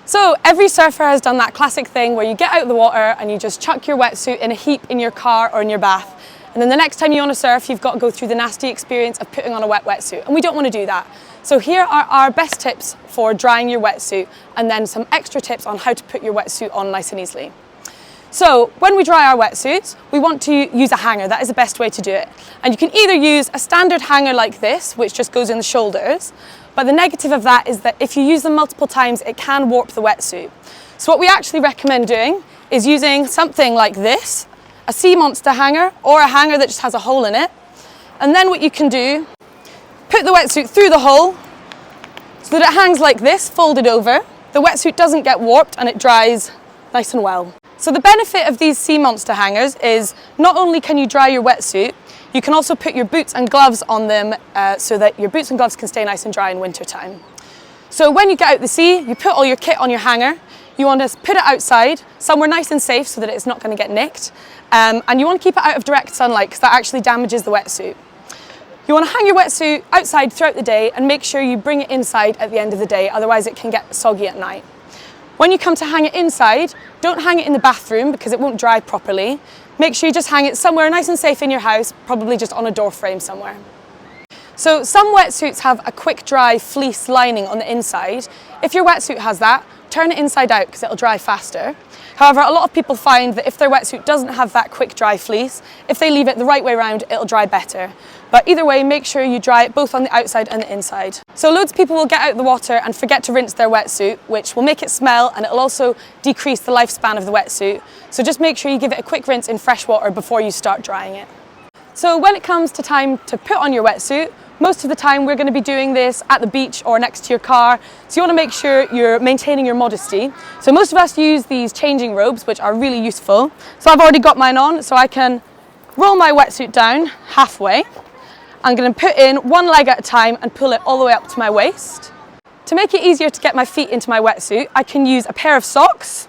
So every surfer has done that classic thing where you get out of the water and you just chuck your wetsuit in a heap in your car or in your bath. And then the next time you want to surf, you've got to go through the nasty experience of putting on a wet wetsuit. And we don't want to do that. So here are our best tips for drying your wetsuit, and then some extra tips on how to put your wetsuit on nice and easily. So when we dry our wetsuits, we want to use a hanger. That is the best way to do it. And you can either use a standard hanger like this, which just goes in the shoulders, but the negative of that is that if you use them multiple times, it can warp the wetsuit. So what we actually recommend doing is using something like this, a sea monster hanger, or a hanger that just has a hole in it. And then what you can do, put the wetsuit through the hole so that it hangs like this, folded over. The wetsuit doesn't get warped and it dries nice and well. So the benefit of these sea monster hangers is not only can you dry your wetsuit, you can also put your boots and gloves on them so that your boots and gloves can stay nice and dry in winter time. So when you get out the sea, you put all your kit on your hanger. You want to put it outside, somewhere nice and safe so that it's not going to get nicked. And you want to keep it out of direct sunlight because that actually damages the wetsuit. You want to hang your wetsuit outside throughout the day and make sure you bring it inside at the end of the day, otherwise it can get soggy at night. When you come to hang it inside, don't hang it in the bathroom because it won't dry properly. Make sure you just hang it somewhere nice and safe in your house, probably just on a door frame somewhere. So some wetsuits have a quick dry fleece lining on the inside. If your wetsuit has that, turn it inside out because it'll dry faster. However, a lot of people find that if their wetsuit doesn't have that quick dry fleece, if they leave it the right way around, it'll dry better. But either way, make sure you dry it both on the outside and the inside. So loads of people will get out the water and forget to rinse their wetsuit, which will make it smell and it'll also decrease the lifespan of the wetsuit. So just make sure you give it a quick rinse in fresh water before you start drying it. So when it comes to time to put on your wetsuit, most of the time we're going to be doing this at the beach or next to your car. So you want to make sure you're maintaining your modesty. So most of us use these changing robes, which are really useful. So I've already got mine on, so I can roll my wetsuit down halfway. I'm going to put in one leg at a time and pull it all the way up to my waist. To make it easier to get my feet into my wetsuit, I can use a pair of socks,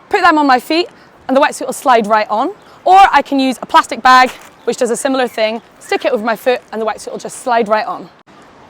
put them on my feet, and the wetsuit will slide right on. Or I can use a plastic bag, which does a similar thing, stick it over my foot, and the wetsuit will just slide right on.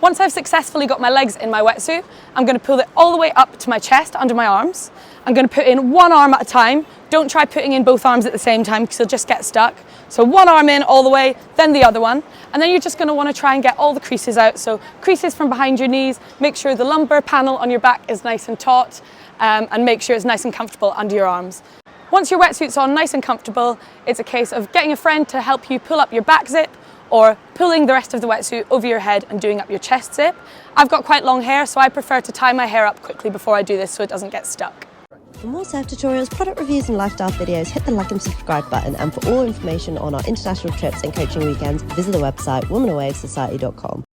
Once I've successfully got my legs in my wetsuit, I'm going to pull it all the way up to my chest, under my arms. I'm going to put in one arm at a time. Don't try putting in both arms at the same time because you'll just get stuck. So one arm in all the way, then the other one. And then you're just going to want to try and get all the creases out. So creases from behind your knees, make sure the lumbar panel on your back is nice and taut, and make sure it's nice and comfortable under your arms. Once your wetsuit's on nice and comfortable, it's a case of getting a friend to help you pull up your back zip or pulling the rest of the wetsuit over your head and doing up your chest zip. I've got quite long hair, so I prefer to tie my hair up quickly before I do this so it doesn't get stuck. For more surf tutorials, product reviews and lifestyle videos, hit the like and subscribe button, and for all information on our international trips and coaching weekends, visit the website womenawavesociety.com.